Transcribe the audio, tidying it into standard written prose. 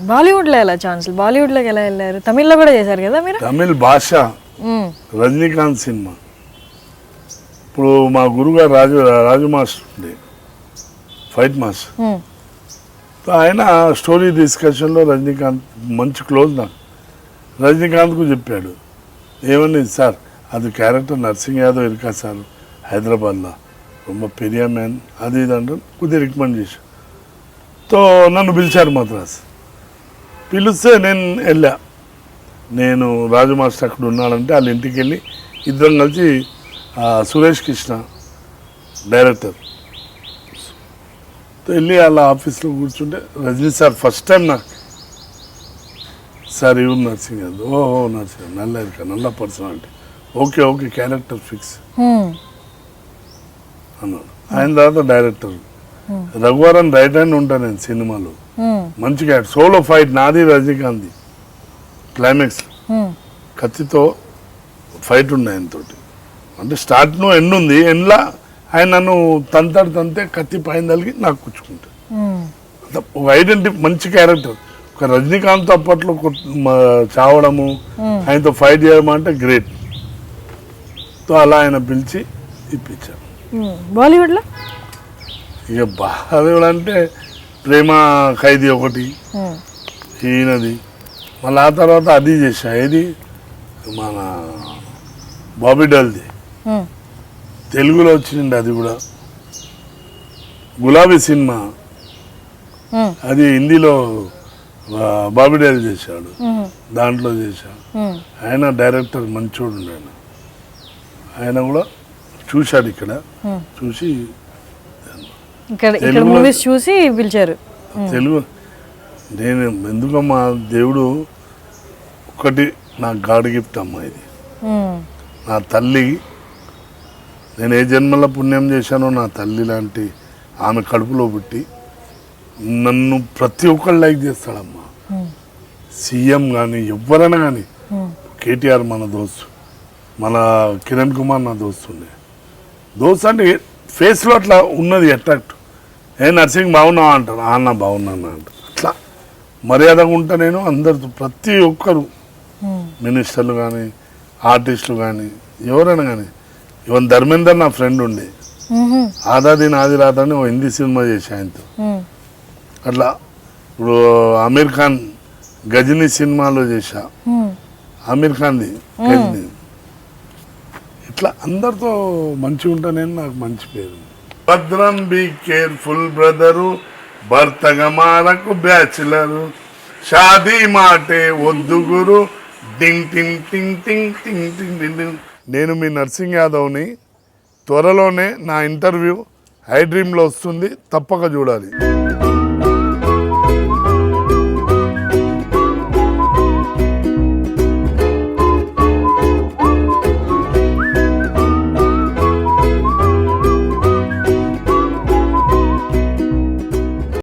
బాలీవుడ్ లో ఎలా ఛాన్స్? బాలీవుడ్ లోకి ఎలా వెళ్ళారు? తమిళ్లో కూడా చేశారు కదా మీరు? తమిళ్ భాష రజనీకాంత్ సినిమా. ఇప్పుడు మా గురుగారు రాజు మాస్టర్ ఉండే, ఫైట్ మాస్టర్. ఆయన స్టోరీ డిస్కషన్లో రజనీకాంత్ మంచి క్లోజ్ నాకు. రజనీకాంత్కు చెప్పాడు, ఏమని సార్ అది క్యారెక్టర్ నర్సింగ్ యాదవ్ ఇరుకా సార్ హైదరాబాద్లో రొమ్మ పెరియ మ్యాన్ అది ఇది అంటే కొద్దిగా రికమెండ్ చేశాను. తో నన్ను పిలిచారు మద్రాస్. పిలిస్తే నేను వెళ్ళా. నేను రాజు మాస్టర్ అక్కడ ఉన్నాడంటే వాళ్ళ ఇంటికి వెళ్ళి ఇద్దరం కలిసి సురేష్ కృష్ణ డైరెక్టర్ వెళ్ళి వాళ్ళ ఆఫీస్లో కూర్చుంటే రజనీ సార్ ఫస్ట్ టైం నాకు సార్ ఇవ్వరు నర్సింగ్ అది ఓహో నర్సింగ్ నల్ల personality okay okay character fix అన్నాడు. ఆయన తర్వాత డైరెక్టర్ రఘువరన్ రైట్ హ్యాండ్ ఉంటాను నేను సినిమాలో. మంచిగా సోలో ఫైట్ నాది రజనీకాంత్ క్లైమాక్స్ కత్తితో ఫైట్ ఉండే ఆయనతోటి. అంటే స్టార్ట్ ను ఎండ్ ఉంది, ఎండ్లా ఆయన నన్ను తంతే కత్తి పైన తలిగి నాకు కూర్చుకుంటాడు. ఒక ఐడెంటిటీ మంచి క్యారెక్టర్. ఒక రజనీకాంత్ అప్పట్లో చావడము ఆయనతో ఫైట్ చేయడం అంటే గ్రేట్. తో అలా ఆయన పిలిచి ఇప్పించారు. బాలీవుడ్లో ఇక బాలీవుడ్ అంటే ప్రేమ ఖైదీ ఒకటి ఈయనది. మళ్ళీ ఆ తర్వాత అది చేసా, ఏది మన బాబీ డల్ది తెలుగులో వచ్చింది అది కూడా. గులాబీ సినిమా అది హిందీలో బాబీ డల్ చేశాడు, దాంట్లో చేశా. ఆయన డైరెక్టర్ మంచోడు ఆయన కూడా చూశాడు ఇక్కడ చూసి చూసి పిలిచారు. తెలుగు నేను ఎందుకమ్మా దేవుడు ఒకటి నాకు గాడ్ గిఫ్ట్ అమ్మా ఇది. నా తల్లి నేను ఏ జన్మలో పుణ్యం చేశానో నా తల్లి లాంటి ఆమె కడుపులో పుట్టి నన్ను ప్రతి ఒక్కరు లైక్ చేస్తాడమ్మా. సీఎం కానీ ఎవరైనా కానీ. కేటీఆర్ మన దోస్తు, మన కిరణ్ కుమార్ నా దోస్తుండే. దోస్తు అంటే ఫేస్లో అట్లా ఉన్నది అట్రాక్ట్. నర్సింగ్ బాగున్నావా అంటారు, అన్న బాగున్నాను అంటారు. అట్లా మర్యాదగా ఉంటా నేను అందరితో. ప్రతి ఒక్కరు మినిస్టర్లు కానీ ఆర్టిస్టులు కానీ ఎవరైనా కానీ. ఈవెన్ ధర్మేందర్ నా ఫ్రెండ్ ఉండే, ఆదాది నాది రాదా అని ఓ హిందీ సినిమా చేసి ఆయనతో. అట్లా ఇప్పుడు ఆమీర్ ఖాన్ గజనీ సినిమాలో చేశా, ఆమీర్ ఖాన్ది గజనీ. ఇట్లా అందరితో మంచిగా ఉంటా నేను, నాకు మంచి పేరు. భద్రం బీ కేర్ఫుల్ బ్రదరు, భర్తగా మారకు బ్యాచులరు, షాదీ మాటే వద్దు గురు, టింగ్ టింగ్ టింగ్ టింగ్ టింగ్ టింగ్ టింగ్. నేను మీ నర్సింగ్ యాదవ్ని. త్వరలోనే నా ఇంటర్వ్యూ ఐ డ్రీమ్లో వస్తుంది, తప్పక చూడాలి.